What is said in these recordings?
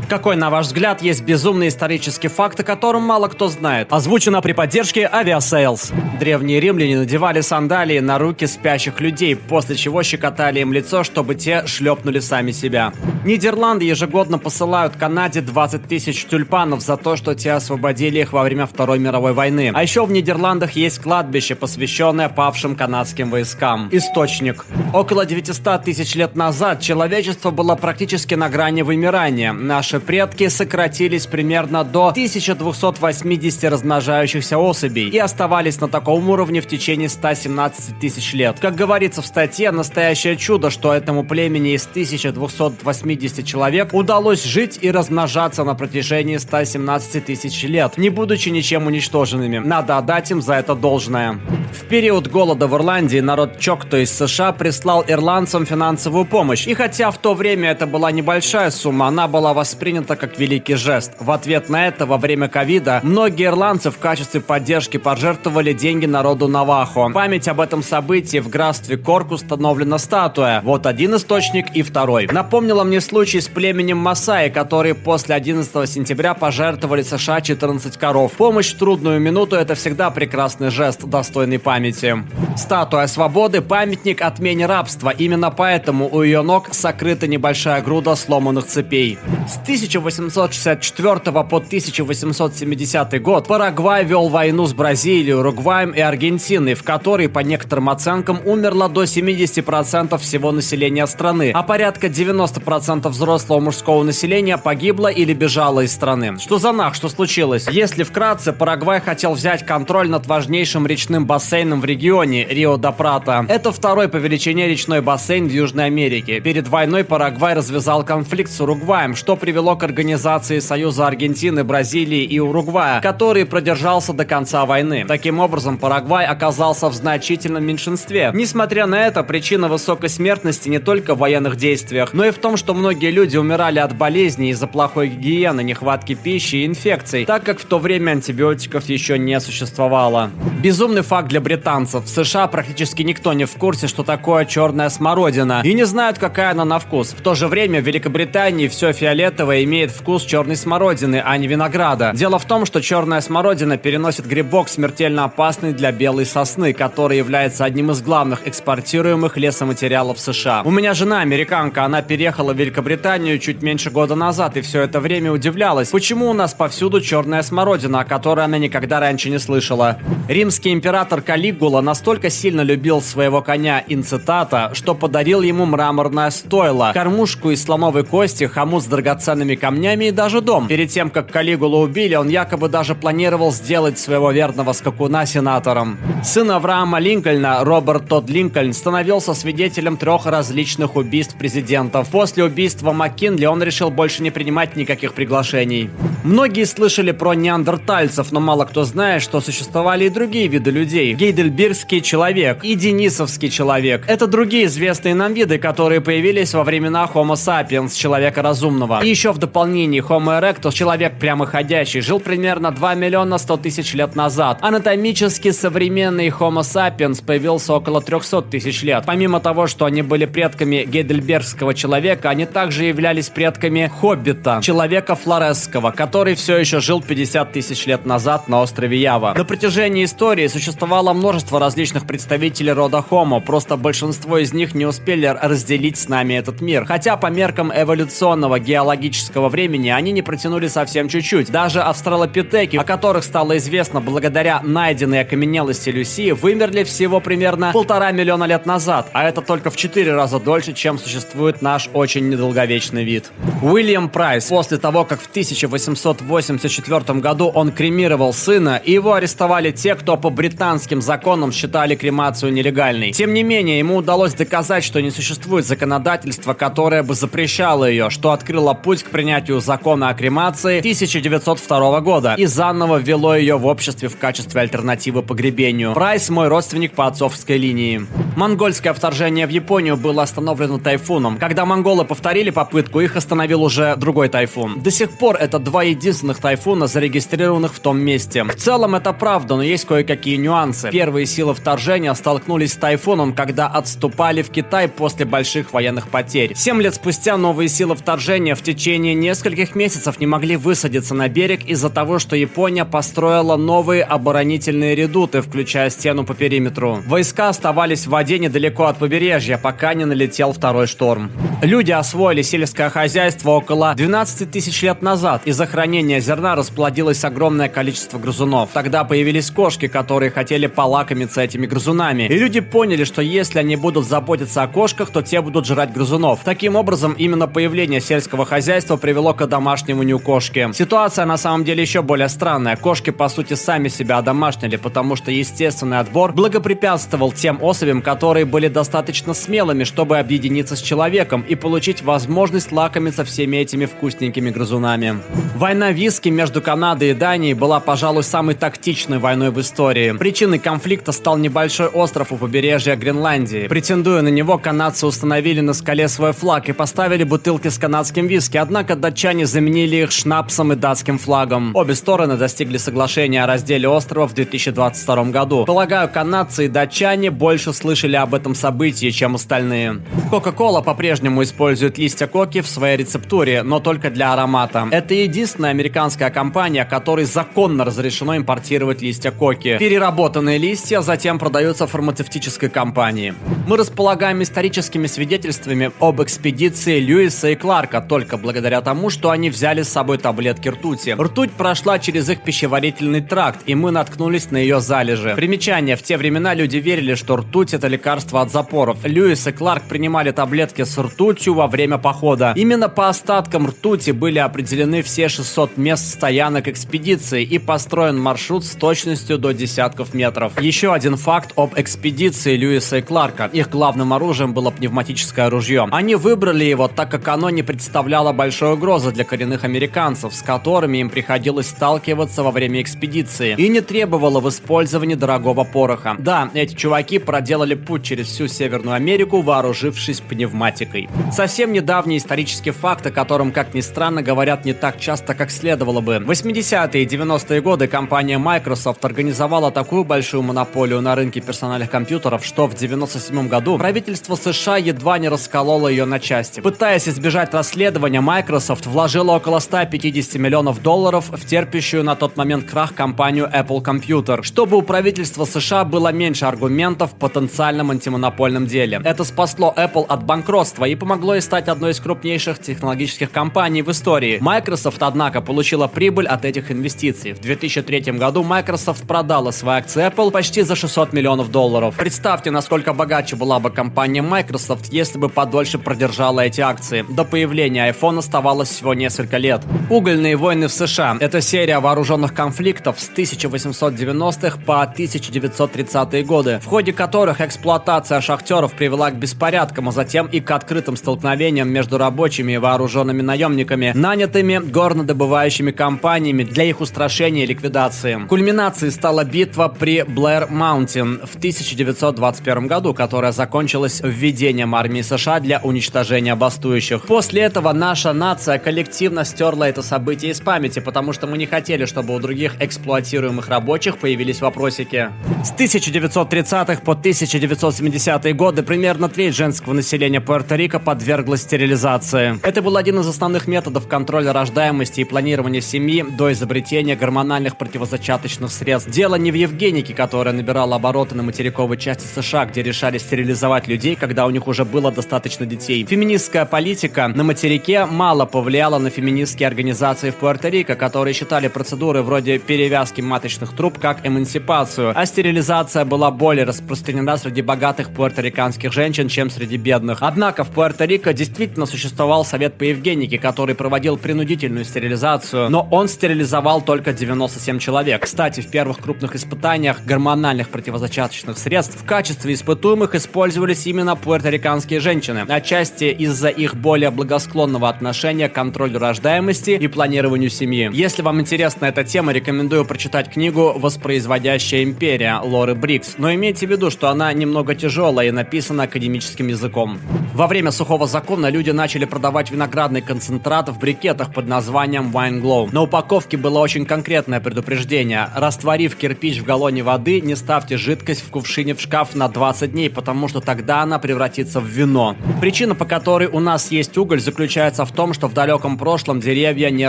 Какой, на ваш взгляд, есть безумный исторический факт, о котором мало кто знает? Озвучено при поддержке Авиасейлс. Древние римляне надевали сандалии на руки спящих людей, после чего щекотали им лицо, чтобы те шлепнули сами себя. Нидерланды ежегодно посылают Канаде 20 тысяч тюльпанов за то, что те освободили их во время Второй мировой войны. А еще в Нидерландах есть кладбище, посвященное павшим канадским войскам. Источник. Около 900 тысяч лет назад человечество было практически на грани вымирания. Наши предки сократились примерно до 1280 размножающихся особей и оставались на таком уровне в течение 117 тысяч лет. Как говорится в статье, настоящее чудо, что этому племени из 1280 человек удалось жить и размножаться на протяжении 117 тысяч лет, не будучи ничем уничтоженными. Надо отдать им за это должное. В период голода в Ирландии народ Чокто из США прислал ирландцам финансовую помощь. И хотя в то время это была небольшая сумма, она была воспринята как великий жест. В ответ на это во время ковида многие ирландцы в качестве поддержки пожертвовали деньги народу Навахо. В память об этом событии в графстве Корк установлена статуя. Вот один источник и второй. Напомнило мне случай с племенем Масаи, которые после 11 сентября пожертвовали США 14 коров. Помощь в трудную минуту — это всегда прекрасный жест, достойный памяти. Статуя свободы — памятник отмене рабства. Именно поэтому у ее ног сокрыта небольшая груда сломанных цепей. С 1864 по 1870 год Парагвай вел войну с Бразилией, Уругваем и Аргентиной, в которой, по некоторым оценкам, умерло до 70% всего населения страны, а порядка 90% взрослого мужского населения погибло или бежало из страны. Что за нах, что случилось? Если вкратце, Парагвай хотел взять контроль над важнейшим речным бассейном в регионе Рио-де-Прата. Это второй по величине речной бассейн в Южной Америке. Перед войной Парагвай развязал конфликт с Уругваем, что привело к организации Союза Аргентины, Бразилии и Уругвая, который продержался до конца войны. Таким образом, Парагвай оказался в значительном меньшинстве. Несмотря на это, причина высокой смертности не только в военных действиях, но и в том, что многие люди умирали от болезней из-за плохой гигиены, нехватки пищи и инфекций, так как в то время антибиотиков еще не существовало. Безумный факт для британцев. В США практически никто не в курсе, что такое черная смородина, и не знают, какая она на вкус. В то же время в Великобритании все фиолетовое имеет вкус черной смородины, а не винограда. Дело в том, что черная смородина переносит грибок, смертельно опасный для белой сосны, который является одним из главных экспортируемых лесоматериалов США. У меня жена американка, она переехала в Великобританию чуть меньше года назад и все это время удивлялась, почему у нас повсюду черная смородина, о которой она никогда раньше не слышала. Римский император Калигула настолько сильно любил своего коня Инцитата, что подарил ему мраморное стойло, кормушку из слоновой кости, хомут с драгоценными камнями и даже дом. Перед тем, как Калигулу убили, он якобы даже планировал сделать своего верного скакуна сенатором. Сын Авраама Линкольна, Роберт Тодд Линкольн, становился свидетелем 3 различных убийств президентов. После убийства МакКинли он решил больше не принимать никаких приглашений. Многие слышали про неандертальцев, но мало кто знает, что существовали и другие виды людей. Гейдельбергский человек и денисовский человек. Это другие известные нам виды, которые появились во времена Homo sapiens, человека разумного. И еще в дополнении Homo erectus, человек прямоходящий, жил примерно 2 миллиона 100 тысяч лет назад. Анатомически современный Homo sapiens появился около 300 тысяч лет. Помимо того, что они были предками гейдельбергского человека, они также являлись предками хоббита, человека флоресского, который все еще жил 50 тысяч лет назад на острове Ява. На протяжении истории существовало множество различных представителей рода Homo, просто большинство из них не успели разделить с нами этот мир. Хотя по меркам эволюционного геологического времени они не протянули совсем чуть-чуть. Даже австралопитеки, о которых стало известно благодаря найденной окаменелости Люси, вымерли всего примерно 1,5 миллиона лет назад, а это только в 4 раза дольше, чем существует наш очень недолговечный вид. Уильям Прайс. После того, как в 1884 году он кремировал сына, и его арестовали те, кто по британским законам считали кремацию нелегальной. Тем не менее, ему удалось доказать, что не существует законодательства, которое бы запрещало ее, что открыло путь к принятию закона о кремации 1902 года и заново ввело ее в обществе в качестве альтернативы погребению. Прайс — мой родственник по отцовской линии. Монгольское вторжение в Японию было остановлено тайфуном. Когда монголы повторили попытку, их остановил уже другой тайфун. До сих пор это 2 единственных тайфуна, зарегистрированных в том месте. В целом это правда, но есть кое-какие нюансы. Первые силы вторжения столкнулись с тайфуном, когда отступали в Китай после больших военных потерь. 7 лет спустя новые силы вторжения в течение течение нескольких месяцев не могли высадиться на берег из-за того, что Япония построила новые оборонительные редуты, включая стену по периметру. Войска оставались в воде недалеко от побережья, пока не налетел второй шторм. Люди освоили сельское хозяйство около 12 тысяч лет назад. Из-за хранения зерна расплодилось огромное количество грызунов. Тогда появились кошки, которые хотели полакомиться этими грызунами. И люди поняли, что если они будут заботиться о кошках, то те будут жрать грызунов. Таким образом, именно появление сельского хозяйства привело к одомашниванию кошки. Ситуация на самом деле еще более странная. Кошки, по сути, сами себя одомашнили, потому что естественный отбор благопрепятствовал тем особям, которые были достаточно смелыми, чтобы объединиться с человеком и получить возможность лакомиться всеми этими вкусненькими грызунами. Война виски между Канадой и Данией была, пожалуй, самой тактичной войной в истории. Причиной конфликта стал небольшой остров у побережья Гренландии. Претендуя на него, канадцы установили на скале свой флаг и поставили бутылки с канадским виски, однако датчане заменили их шнапсом и датским флагом. Обе стороны достигли соглашения о разделе острова в 2022 году. Полагаю, канадцы и датчане больше слышали об этом событии, чем остальные. Кока-кола по-прежнему использует листья коки в своей рецептуре, но только для аромата. Это единственная американская компания, которой законно разрешено импортировать листья коки. Переработанные листья затем продаются фармацевтической компании. Мы располагаем историческими свидетельствами об экспедиции Льюиса и Кларка только благодаря тому, что они взяли с собой таблетки ртути. Ртуть прошла через их пищеварительный тракт, и мы наткнулись на ее залежи. Примечание: в те времена люди верили, что ртуть — это лекарство от запоров. Льюис и Кларк принимали таблетки с ртутью во время похода. Именно по остаткам ртути были определены все 600 мест стоянок экспедиции и построен маршрут с точностью до десятков метров. Еще один факт об экспедиции Льюиса и Кларка. Их главным оружием было пневматическое ружье. Они выбрали его, так как оно не представляло большой угрозы для коренных американцев, с которыми им приходилось сталкиваться во время экспедиции, и не требовало в использовании дорогого пороха. Да, эти чуваки проделали путь через всю Северную Америку, вооружившись пневматикой. Совсем недавний исторический факт, о котором, как ни странно, говорят не так часто, как следовало бы. В 80-е и 90-е годы компания Microsoft организовала такую большую монополию на рынке персональных компьютеров, что в 97 году правительство США едва не раскололо ее на части. Пытаясь избежать расследования, Microsoft вложила около 150 миллионов долларов в терпящую на тот момент крах компанию Apple Computer, чтобы у правительства США было меньше аргументов в потенциальном антимонопольном деле. Это спасло Apple от банкротства и помогло ей стать одной из крупнейших технологических компаний в истории. Microsoft, однако, получила прибыль от этих инвестиций. В 2003 году Microsoft продала свои акции Apple почти за 600 миллионов долларов. Представьте, насколько богаче была бы компания Microsoft, если бы подольше продержала эти акции. До появления iPhone оставалось всего несколько лет. Угольные войны в США – это серия вооруженных конфликтов с 1890-х по 1930-е годы, в ходе которых эксплуатация шахтеров привела к беспорядкам, а затем и к открытым столкновениям между рабочими и вооруженными наемниками, нанятыми горнодобывающими компаниями для их устрашения и ликвидации. Кульминацией стала битва при Блэр-Маунтин в 1921 году, которая закончилась введением армии США для уничтожения бастующих. После этого наша нация коллективно стерла это событие из памяти, потому что мы не хотели, чтобы у других эксплуатируемых рабочих появились вопросики. С 1930-х по 1970-е годы примерно треть женского населения Пуэрто-Рико подверглась стерилизации. Это был один из основных методов контроля рождаемости и планирования семьи до изобретения гормональных противозачаточных средств. Дело не в Евгенике, которая набирала обороты на материковой части США, где решали стерилизовать людей, когда у них уже было достаточно детей. Феминистская политика на материке мало повлияла на феминистские организации в Пуэрто-Рико, которые считали процедуры вроде перевязки маточных труб как эмансипацию, а стерилизация была более распространена среди богатых пуэрториканских женщин, чем среди бедных. Однако в Пуэрто-Рико действительно существовал совет по Евгенике, который проводил принудительную стерилизацию, но он стерилизовал только 97 человек. Кстати, в первых крупных испытаниях гормональных противозачаточных средств в качестве испытуемых использовались именно пуэрториканские женщины, отчасти из-за их более благосклонного отношения к контролю рождаемости и планированию семьи. Если вам интересна эта тема, рекомендую прочитать книгу «Воспроизводящая империя» Лоры Брикс, но имейте в виду, что она немного тяжелая и написана академическим языком. Во время сухого закона люди начали продавать виноградный концентрат в брикетах под названием Wine Glow. На упаковке было очень конкретное предупреждение: растворив кирпич в галлоне воды, не ставьте жидкость в кувшине в шкаф на 20 дней, потому что тогда она превратится в вино. Причина, по которой у нас есть уголь, заключается в том, том, что в далеком прошлом деревья не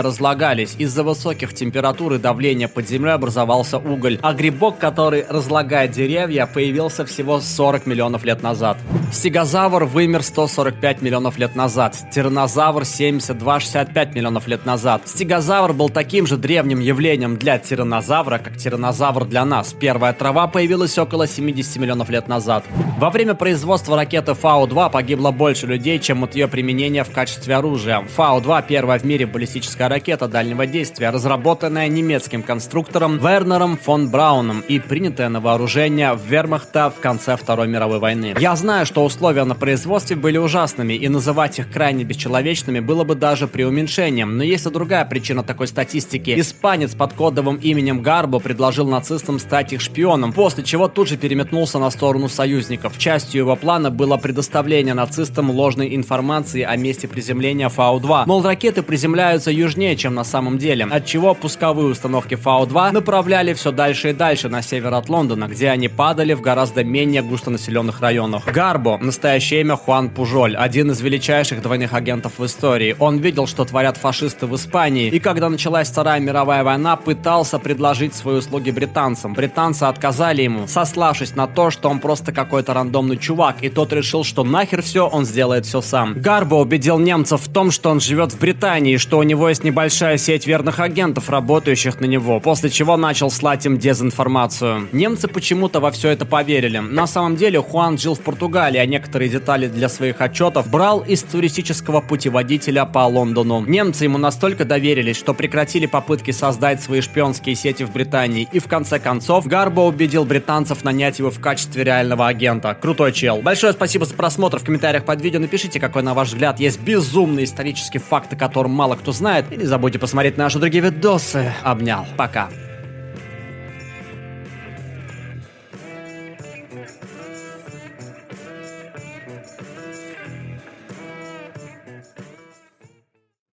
разлагались. Из-за высоких температур и давления под землей образовался уголь, а грибок, который разлагает деревья, появился всего 40 миллионов лет назад. Стегозавр вымер 145 миллионов лет назад, тираннозавр 72-65 миллионов лет назад. Стегозавр был таким же древним явлением для тираннозавра, как тираннозавр для нас. Первая трава появилась около 70 миллионов лет назад. Во время производства ракеты Фау-2 погибло больше людей, чем от ее применения в качестве оружия. Фау-2 – первая в мире баллистическая ракета дальнего действия, разработанная немецким конструктором Вернером фон Брауном и принятая на вооружение Вермахта в конце Второй мировой войны. Я знаю, что условия на производстве были ужасными, и называть их крайне бесчеловечными было бы даже преуменьшением. Но есть и другая причина такой статистики. Испанец под кодовым именем Гарбо предложил нацистам стать их шпионом, после чего тут же переметнулся на сторону союзников. Частью его плана было предоставление нацистам ложной информации о месте приземления Фау-2. Мол, ракеты приземляются южнее, чем на самом деле, отчего пусковые установки Фау-2 направляли все дальше и дальше на север от Лондона, где они падали в гораздо менее густонаселенных районах. Гарбо, настоящее имя Хуан Пужоль, один из величайших двойных агентов в истории. Он видел, что творят фашисты в Испании, и когда началась Вторая мировая война, пытался предложить свои услуги британцам. Британцы отказали ему, сославшись на то, что он просто какой-то рандомный чувак, и тот решил, что нахер все, он сделает все сам. Гарбо убедил немцев в том, что он живет в Британии, и что у него есть небольшая сеть верных агентов, работающих на него, после чего начал слать им дезинформацию. Немцы почему-то во все это поверили. На самом деле Хуан жил в Португалии, а некоторые детали для своих отчетов брал из туристического путеводителя по Лондону. Немцы ему настолько доверились, что прекратили попытки создать свои шпионские сети в Британии, и в конце концов Гарбо убедил британцев нанять его в качестве реального агента. Крутой чел. Большое спасибо за просмотр. В комментариях под видео напишите, какой, на ваш взгляд, есть безумный исторический факт, о котором мало кто знает. И не забудьте посмотреть наши другие видосы. Обнял. Пока.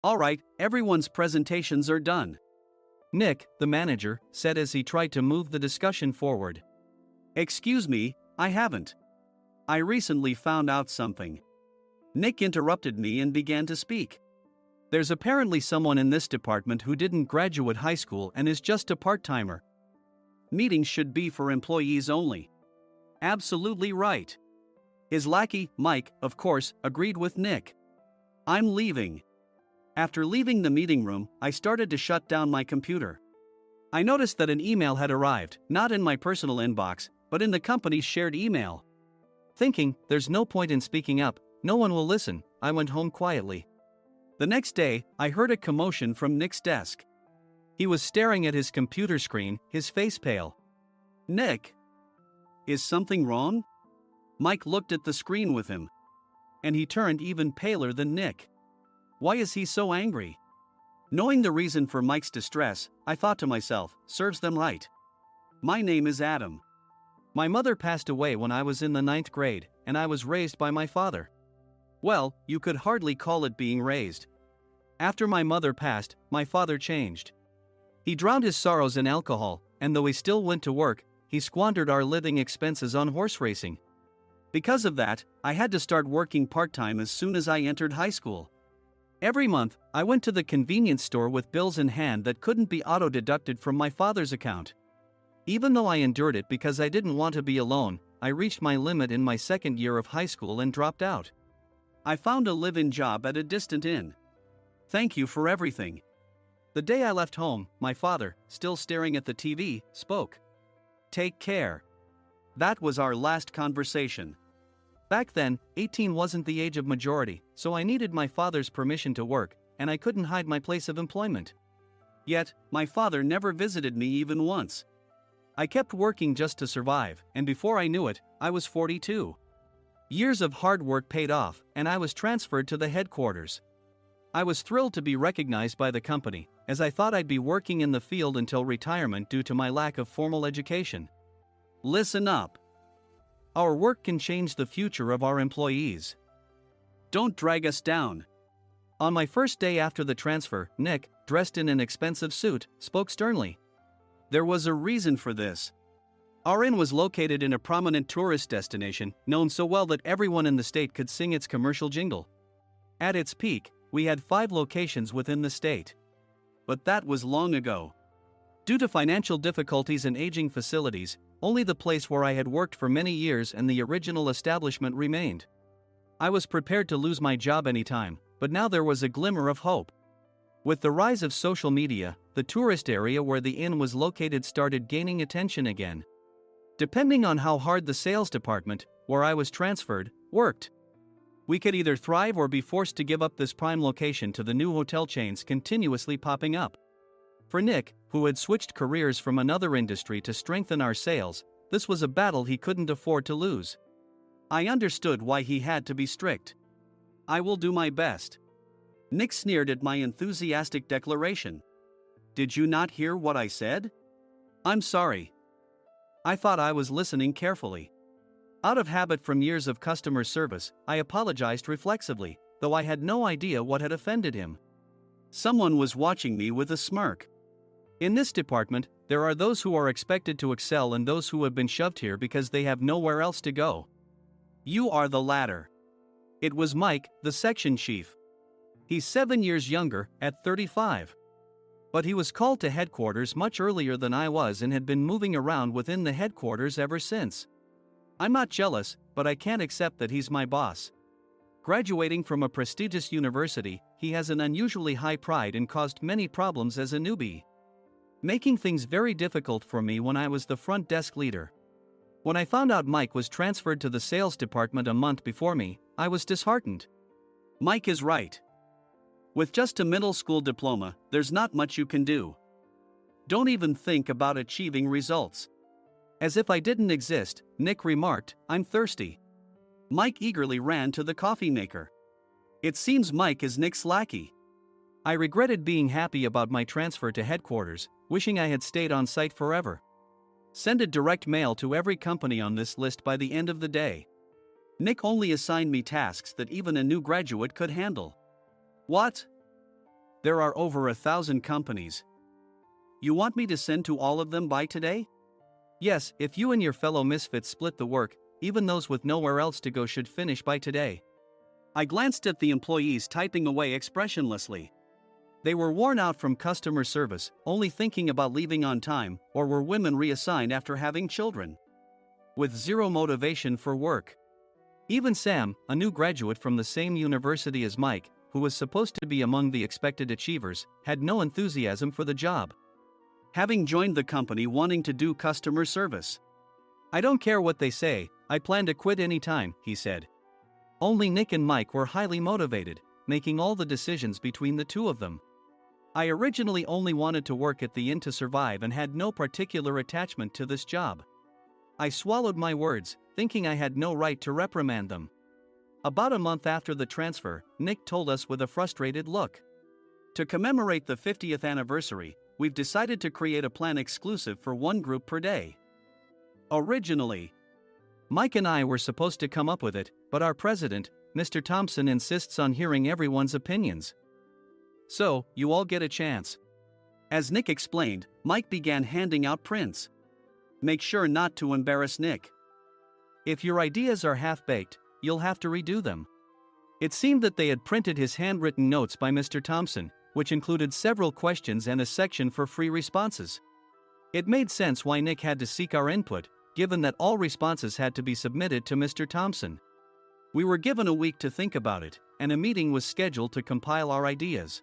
Alright, everyone's presentations are done. Nick, the manager, said as he tried to move the discussion forward. Excuse me, I haven't. I recently found out something. Nick interrupted me and began to speak. There's apparently someone in this department who didn't graduate high school and is just a part-timer. Meetings should be for employees only. Absolutely right. His lackey, Mike, of course, agreed with Nick. I'm leaving. After leaving the meeting room, I started to shut down my computer. I noticed that an email had arrived, not in my personal inbox, but in the company's shared email. Thinking, there's no point in speaking up, no one will listen, I went home quietly. The next day, I heard a commotion from Nick's desk. He was staring at his computer screen, his face pale. Nick? Is something wrong? Mike looked at the screen with him. And he turned even paler than Nick. Why is he so angry? Knowing the reason for Mike's distress, I thought to myself, serves them right. My name is Adam. My mother passed away when I was in the 9th grade, and I was raised by my father. Well, you could hardly call it being raised. After my mother passed, my father changed. He drowned his sorrows in alcohol, and though he still went to work, he squandered our living expenses on horse racing. Because of that, I had to start working part-time as soon as I entered high school. Every month, I went to the convenience store with bills in hand that couldn't be auto-deducted from my father's account. Even though I endured it because I didn't want to be alone, I reached my limit in my second year of high school and dropped out. I found a live-in job at a distant inn. Thank you for everything. The day I left home, my father, still staring at the TV, spoke. Take care. That was our last conversation. Back then, 18 wasn't the age of majority, so I needed my father's permission to work, and I couldn't hide my place of employment. Yet, my father never visited me even once. I kept working just to survive, and before I knew it, I was 42. Years of hard work paid off, and I was transferred to the headquarters. I was thrilled to be recognized by the company, as I thought I'd be working in the field until retirement due to my lack of formal education. Listen up. Our work can change the future of our employees. Don't drag us down. On my first day after the transfer, Nick, dressed in an expensive suit, spoke sternly. There was a reason for this. Our inn was located in a prominent tourist destination, known so well that everyone in the state could sing its commercial jingle. At its peak, we had 5 locations within the state. But that was long ago. Due to financial difficulties and aging facilities, only the place where I had worked for many years and the original establishment remained. I was prepared to lose my job anytime, but now there was a glimmer of hope. With the rise of social media, the tourist area where the inn was located started gaining attention again. Depending on how hard the sales department, where I was transferred, worked, we could either thrive or be forced to give up this prime location to the new hotel chains continuously popping up. For Nick, who had switched careers from another industry to strengthen our sales, this was a battle he couldn't afford to lose. I understood why he had to be strict. "I will do my best." Nick sneered at my enthusiastic declaration. "Did you not hear what I said?" "I'm sorry. I thought I was listening carefully." Out of habit from years of customer service, I apologized reflexively, though I had no idea what had offended him. Someone was watching me with a smirk. In this department, there are those who are expected to excel and those who have been shoved here because they have nowhere else to go. You are the latter. It was Mike, the section chief. He's 7 years younger, at 35. But he was called to headquarters much earlier than I was and had been moving around within the headquarters ever since. I'm not jealous, but I can't accept that he's my boss. Graduating from a prestigious university, he has an unusually high pride and caused many problems as a newbie, making things very difficult for me when I was the front desk leader. When I found out Mike was transferred to the sales department a month before me, I was disheartened. Mike is right. With just a middle school diploma, there's not much you can do. Don't even think about achieving results. As if I didn't exist, Nick remarked, "I'm thirsty." Mike eagerly ran to the coffee maker. It seems Mike is Nick's lackey. I regretted being happy about my transfer to headquarters, wishing I had stayed on site forever. Send a direct mail to every company on this list by the end of the day. Nick only assigned me tasks that even a new graduate could handle. What? There are over 1,000 companies. You want me to send to all of them by today? Yes, if you and your fellow misfits split the work, even those with nowhere else to go should finish by today. I glanced at the employees typing away expressionlessly. They were worn out from customer service, only thinking about leaving on time, or were women reassigned after having children, with zero motivation for work. Even Sam, a new graduate from the same university as Mike, who was supposed to be among the expected achievers, had no enthusiasm for the job, having joined the company wanting to do customer service. "I don't care what they say, I plan to quit anytime," he said. Only Nick and Mike were highly motivated, making all the decisions between the two of them. I originally only wanted to work at the inn to survive and had no particular attachment to this job. I swallowed my words, thinking I had no right to reprimand them. About a month after the transfer, Nick told us with a frustrated look, "To commemorate the 50th anniversary, we've decided to create a plan exclusive for one group per day." Originally, Mike and I were supposed to come up with it, but our president, Mr. Thompson, insists on hearing everyone's opinions. "So, you all get a chance." As Nick explained, Mike began handing out prints. "Make sure not to embarrass Nick. If your ideas are half-baked, you'll have to redo them." It seemed that they had printed his handwritten notes by Mr. Thompson, which included several questions and a section for free responses. It made sense why Nick had to seek our input, given that all responses had to be submitted to Mr. Thompson. We were given a week to think about it, and a meeting was scheduled to compile our ideas.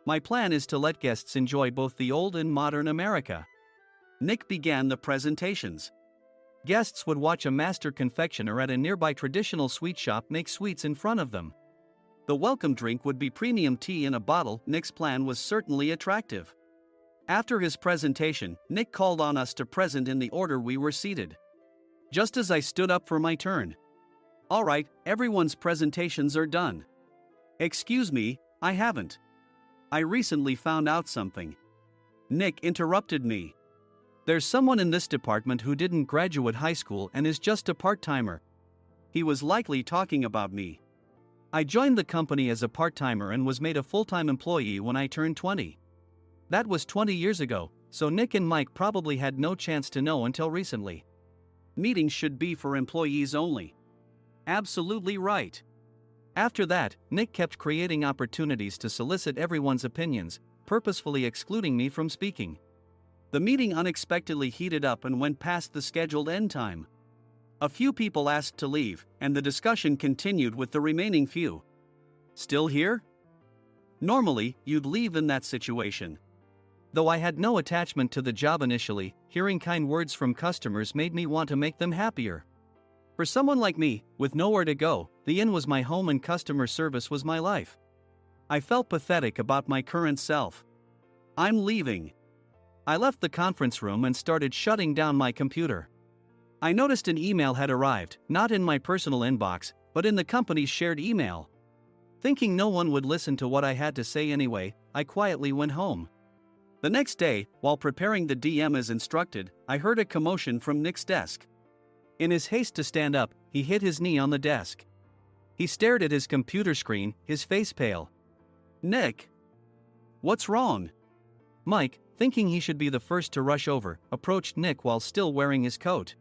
My plan is to let guests enjoy both the old and modern America. Nick began the presentations. Guests would watch a master confectioner at a nearby traditional sweet shop make sweets in front of them. The welcome drink would be premium tea in a bottle. Nick's plan was certainly attractive. After his presentation, Nick called on us to present in the order we were seated. Just as I stood up for my turn. "All right, everyone's presentations are done." "Excuse me, I haven't. I recently found out something." Nick interrupted me. "There's someone in this department who didn't graduate high school and is just a part-timer." He was likely talking about me. I joined the company as a part-timer and was made a full-time employee when I turned 20. That was 20 years ago, so Nick and Mike probably had no chance to know until recently. Meetings should be for employees only. Absolutely right. After that, Nick kept creating opportunities to solicit everyone's opinions, purposefully excluding me from speaking. The meeting unexpectedly heated up and went past the scheduled end time. A few people asked to leave, and the discussion continued with the remaining few. Still here? Normally, you'd leave in that situation. Though I had no attachment to the job initially, hearing kind words from customers made me want to make them happier. For someone like me, with nowhere to go, the inn was my home and customer service was my life. I felt pathetic about my current self. I'm leaving. I left the conference room and started shutting down my computer. I noticed an email had arrived, not in my personal inbox, but in the company's shared email. Thinking no one would listen to what I had to say anyway, I quietly went home. The next day, while preparing the DM as instructed, I heard a commotion from Nick's desk. In his haste to stand up, he hit his knee on the desk. He stared at his computer screen, his face pale. "Nick! What's wrong?" Mike, thinking he should be the first to rush over, approached Nick while still wearing his coat.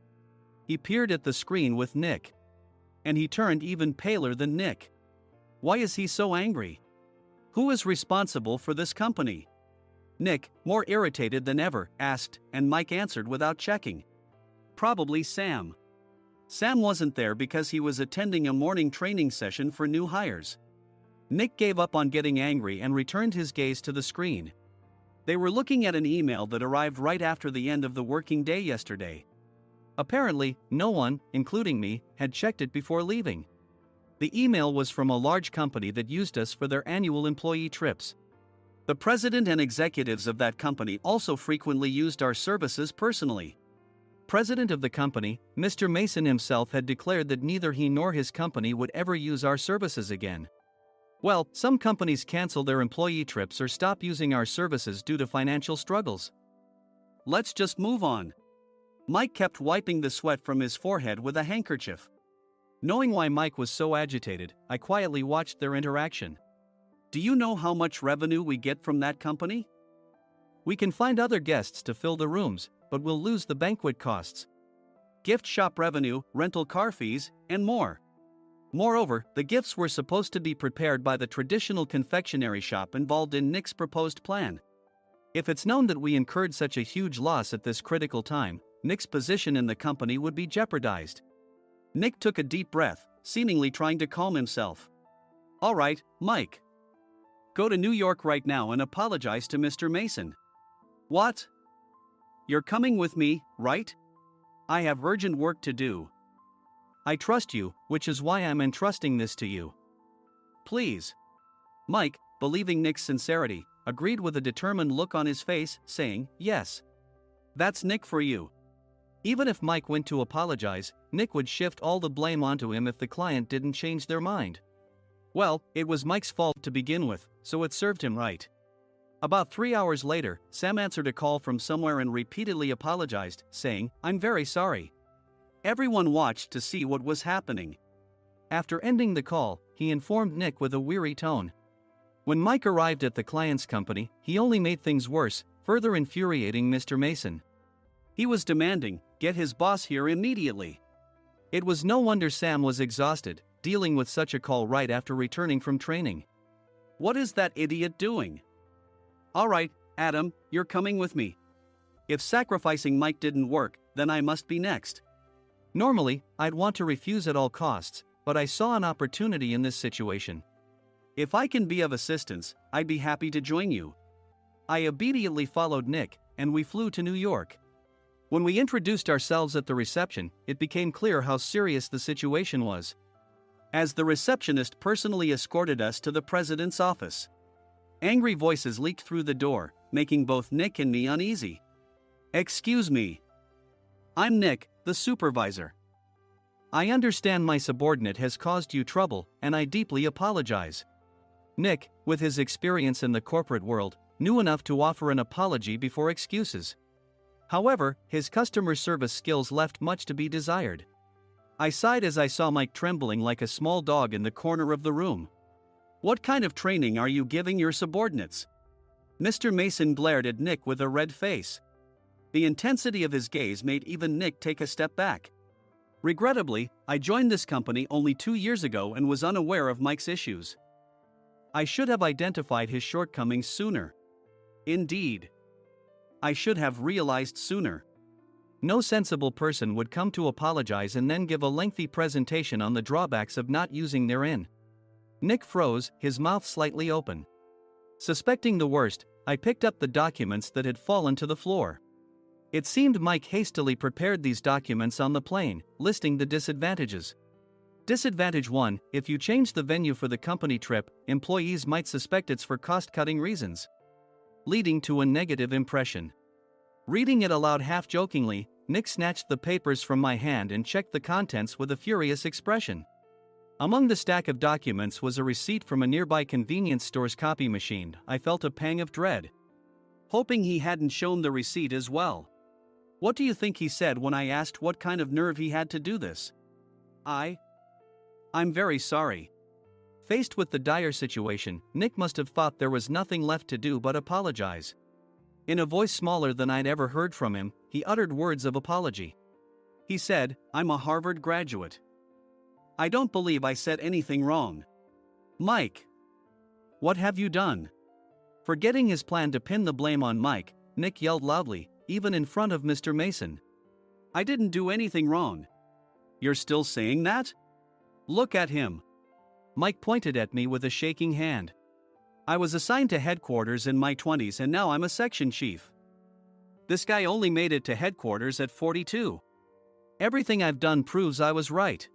He peered at the screen with Nick. And he turned even paler than Nick. Why is he so angry? Who is responsible for this company? Nick, more irritated than ever, asked, and Mike answered without checking. Probably Sam. Sam wasn't there because he was attending a morning training session for new hires. Nick gave up on getting angry and returned his gaze to the screen. They were looking at an email that arrived right after the end of the working day yesterday. Apparently, no one, including me, had checked it before leaving. The email was from a large company that used us for their annual employee trips. The president and executives of that company also frequently used our services personally. President of the company, Mr. Mason himself had declared that neither he nor his company would ever use our services again. Well, some companies cancel their employee trips or stop using our services due to financial struggles. Let's just move on. Mike kept wiping the sweat from his forehead with a handkerchief. Knowing why Mike was so agitated, I quietly watched their interaction. Do you know how much revenue we get from that company? We can find other guests to fill the rooms, but we'll lose the banquet costs, gift shop revenue, rental car fees, and more. Moreover, the gifts were supposed to be prepared by the traditional confectionery shop involved in Nick's proposed plan. If it's known that we incurred such a huge loss at this critical time, Nick's position in the company would be jeopardized. Nick took a deep breath, seemingly trying to calm himself. All right, Mike. Go to New York right now and apologize to Mr. Mason. What? You're coming with me, right? I have urgent work to do. I trust you, which is why I'm entrusting this to you. Please. Mike, believing Nick's sincerity, agreed with a determined look on his face, saying, yes. That's Nick for you. Even if Mike went to apologize, Nick would shift all the blame onto him if the client didn't change their mind. Well, it was Mike's fault to begin with, so it served him right. About 3 hours later, Sam answered a call from somewhere and repeatedly apologized, saying, I'm very sorry. Everyone watched to see what was happening. After ending the call, he informed Nick with a weary tone. When Mike arrived at the client's company, he only made things worse, further infuriating Mr. Mason. He was demanding, get his boss here immediately. It was no wonder Sam was exhausted, dealing with such a call right after returning from training. What is that idiot doing? All right, Adam, you're coming with me. If sacrificing Mike didn't work, then I must be next. Normally, I'd want to refuse at all costs, but I saw an opportunity in this situation. If I can be of assistance, I'd be happy to join you. I obediently followed Nick, and we flew to New York. When we introduced ourselves at the reception, it became clear how serious the situation was, as the receptionist personally escorted us to the president's office. Angry voices leaked through the door, making both Nick and me uneasy. Excuse me. I'm Nick, the supervisor. I understand my subordinate has caused you trouble, and I deeply apologize. Nick, with his experience in the corporate world, knew enough to offer an apology before excuses. However, his customer service skills left much to be desired. I sighed as I saw Mike trembling like a small dog in the corner of the room. What kind of training are you giving your subordinates? Mr. Mason glared at Nick with a red face. The intensity of his gaze made even Nick take a step back. Regrettably, I joined this company only 2 years ago and was unaware of Mike's issues. I should have identified his shortcomings sooner. Indeed. I should have realized sooner. No sensible person would come to apologize and then give a lengthy presentation on the drawbacks of not using their in. Nick froze, his mouth slightly open. Suspecting the worst, I picked up the documents that had fallen to the floor. It seemed Mike hastily prepared these documents on the plane, listing the disadvantages. Disadvantage 1: if you change the venue for the company trip, employees might suspect it's for cost-cutting reasons, leading to a negative impression. Reading it aloud half-jokingly, Nick snatched the papers from my hand and checked the contents with a furious expression. Among the stack of documents was a receipt from a nearby convenience store's copy machine. I felt a pang of dread, hoping he hadn't shown the receipt as well. What do you think he said when I asked what kind of nerve he had to do this? I'm very sorry. Faced with the dire situation, Nick must have thought there was nothing left to do but apologize. In a voice smaller than I'd ever heard from him, he uttered words of apology. He said, "I'm a Harvard graduate. I don't believe I said anything wrong." Mike! What have you done? Forgetting his plan to pin the blame on Mike, Nick yelled loudly, even in front of Mr. Mason. "I didn't do anything wrong." "You're still saying that? Look at him." Mike pointed at me with a shaking hand. "I was assigned to headquarters in my 20s and now I'm a section chief. This guy only made it to headquarters at 42. Everything I've done proves I was right.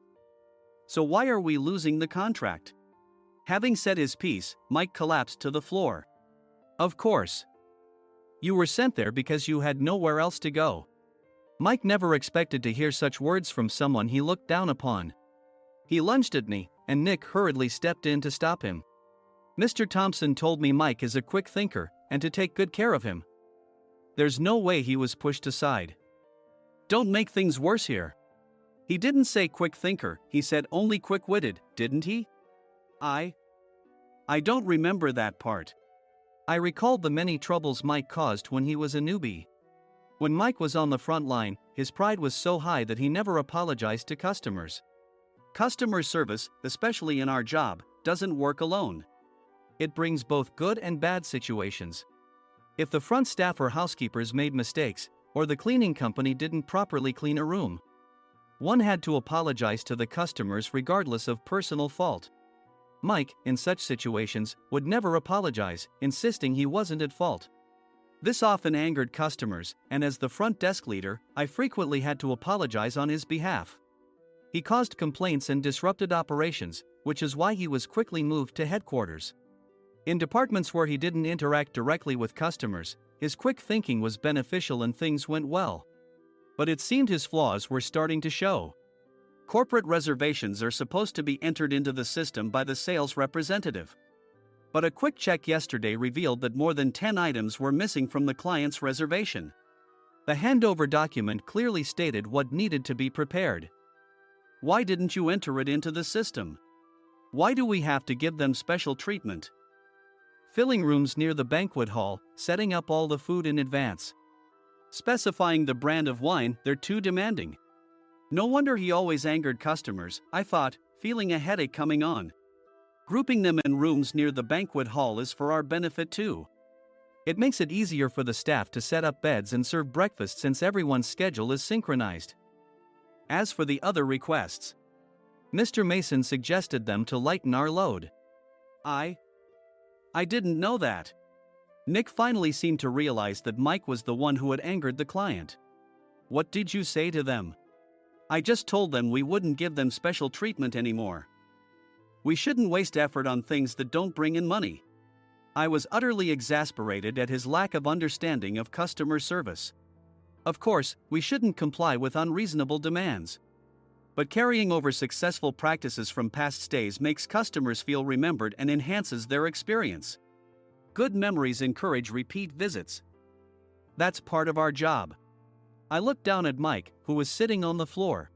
So why are we losing the contract?" Having said his piece, Mike collapsed to the floor. "Of course. You were sent there because you had nowhere else to go." Mike never expected to hear such words from someone he looked down upon. He lunged at me, and Nick hurriedly stepped in to stop him. "Mr. Thompson told me Mike is a quick thinker, and to take good care of him." There's no way he was pushed aside. "Don't make things worse here. He didn't say quick thinker, he said only quick-witted, didn't he?" I don't remember that part. I recalled the many troubles Mike caused when he was a newbie. When Mike was on the front line, his pride was so high that he never apologized to customers. Customer service, especially in our job, doesn't work alone. It brings both good and bad situations. If the front staff or housekeepers made mistakes, or the cleaning company didn't properly clean a room, one had to apologize to the customers regardless of personal fault. Mike, in such situations, would never apologize, insisting he wasn't at fault. This often angered customers, and as the front desk leader, I frequently had to apologize on his behalf. He caused complaints and disrupted operations, which is why he was quickly moved to headquarters. In departments where he didn't interact directly with customers, his quick thinking was beneficial and things went well. But it seemed his flaws were starting to show. Corporate reservations are supposed to be entered into the system by the sales representative. But a quick check yesterday revealed that more than 10 items were missing from the client's reservation. The handover document clearly stated what needed to be prepared. Why didn't you enter it into the system? Why do we have to give them special treatment? Filling rooms near the banquet hall, setting up all the food in advance. Specifying the brand of wine, they're too demanding. No wonder he always angered customers, I thought, feeling a headache coming on. Grouping them in rooms near the banquet hall is for our benefit too. It makes it easier for the staff to set up beds and serve breakfast since everyone's schedule is synchronized. As for the other requests, Mr. Mason suggested them to lighten our load. I didn't know that. Nick finally seemed to realize that Mike was the one who had angered the client. What did you say to them? I just told them we wouldn't give them special treatment anymore. We shouldn't waste effort on things that don't bring in money. I was utterly exasperated at his lack of understanding of customer service. Of course, we shouldn't comply with unreasonable demands. But carrying over successful practices from past stays makes customers feel remembered and enhances their experience. Good memories encourage repeat visits. That's part of our job. I looked down at Mike, who was sitting on the floor.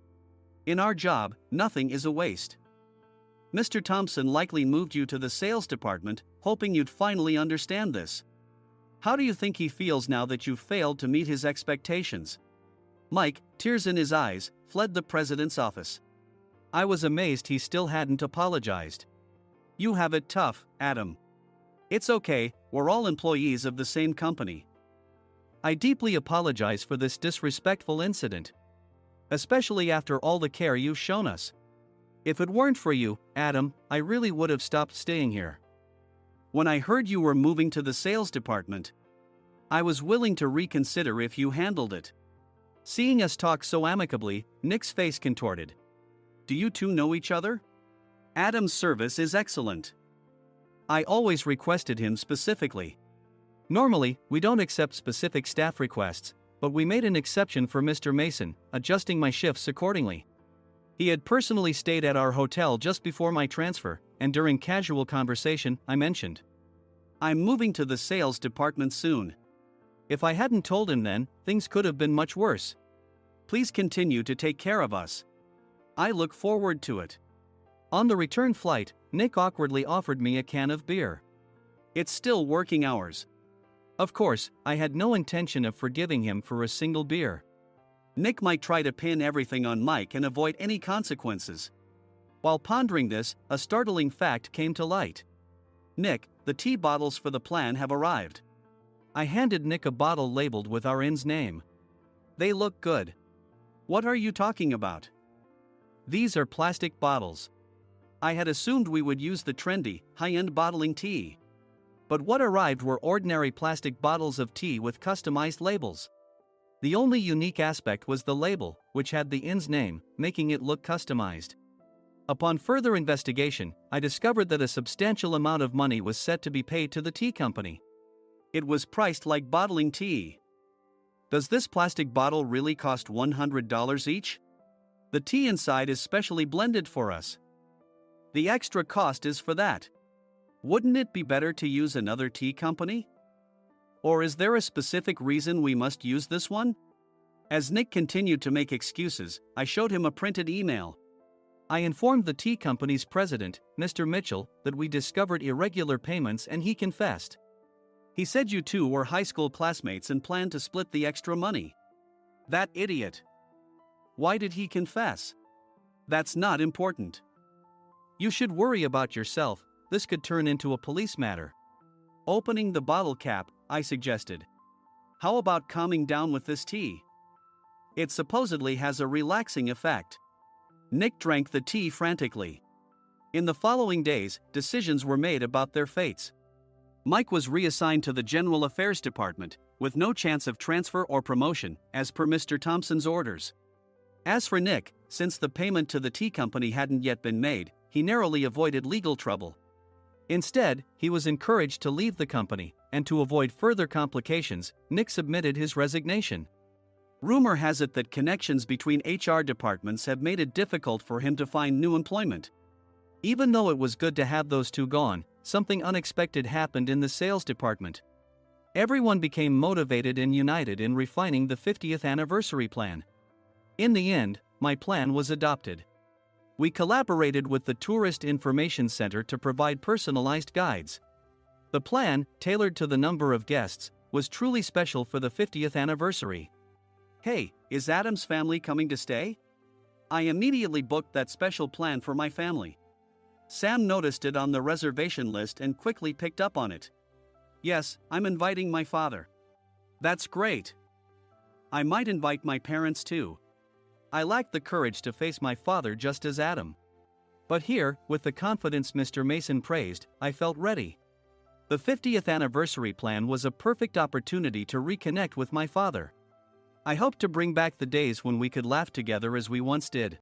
In our job, nothing is a waste. Mr. Thompson likely moved you to the sales department, hoping you'd finally understand this. How do you think he feels now that you've failed to meet his expectations? Mike, tears in his eyes, fled the president's office. I was amazed he still hadn't apologized. You have it tough, Adam. It's okay, we're all employees of the same company. I deeply apologize for this disrespectful incident. Especially after all the care you've shown us. If it weren't for you, Adam, I really would have stopped staying here. When I heard you were moving to the sales department, I was willing to reconsider if you handled it. Seeing us talk so amicably, Nick's face contorted. Do you two know each other? Adam's service is excellent. I always requested him specifically. Normally, we don't accept specific staff requests, but we made an exception for Mr. Mason, adjusting my shifts accordingly. He had personally stayed at our hotel just before my transfer, and during casual conversation, I mentioned, I'm moving to the sales department soon. If I hadn't told him then, things could have been much worse. Please continue to take care of us. I look forward to it. On the return flight, Nick awkwardly offered me a can of beer. It's still working hours. Of course, I had no intention of forgiving him for a single beer. Nick might try to pin everything on Mike and avoid any consequences. While pondering this, a startling fact came to light. Nick, the tea bottles for the plan have arrived. I handed Nick a bottle labeled with our inn's name. They look good. What are you talking about? These are plastic bottles. I had assumed we would use the trendy, high-end bottling tea. But what arrived were ordinary plastic bottles of tea with customized labels. The only unique aspect was the label, which had the inn's name, making it look customized. Upon further investigation, I discovered that a substantial amount of money was set to be paid to the tea company. It was priced like bottling tea. Does this plastic bottle really cost $100 each? The tea inside is specially blended for us. The extra cost is for that. Wouldn't it be better to use another tea company? Or is there a specific reason we must use this one? As Nick continued to make excuses, I showed him a printed email. I informed the tea company's president, Mr. Mitchell, that we discovered irregular payments and he confessed. He said you two were high school classmates and planned to split the extra money. That idiot. Why did he confess? That's not important. You should worry about yourself, this could turn into a police matter. Opening the bottle cap, I suggested. How about calming down with this tea? It supposedly has a relaxing effect. Nick drank the tea frantically. In the following days, decisions were made about their fates. Mike was reassigned to the General Affairs Department, with no chance of transfer or promotion, as per Mr. Thompson's orders. As for Nick, since the payment to the tea company hadn't yet been made, he narrowly avoided legal trouble. Instead, he was encouraged to leave the company, and to avoid further complications, Nick submitted his resignation. Rumor has it that connections between HR departments have made it difficult for him to find new employment. Even though it was good to have those two gone, something unexpected happened in the sales department. Everyone became motivated and united in refining the 50th anniversary plan. In the end, my plan was adopted. We collaborated with the Tourist Information Center to provide personalized guides. The plan, tailored to the number of guests, was truly special for the 50th anniversary. Hey, is Adam's family coming to stay? I immediately booked that special plan for my family. Sam noticed it on the reservation list and quickly picked up on it. Yes, I'm inviting my father. That's great. I might invite my parents too. I lacked the courage to face my father just as Adam. But here, with the confidence Mr. Mason praised, I felt ready. The 50th anniversary plan was a perfect opportunity to reconnect with my father. I hoped to bring back the days when we could laugh together as we once did.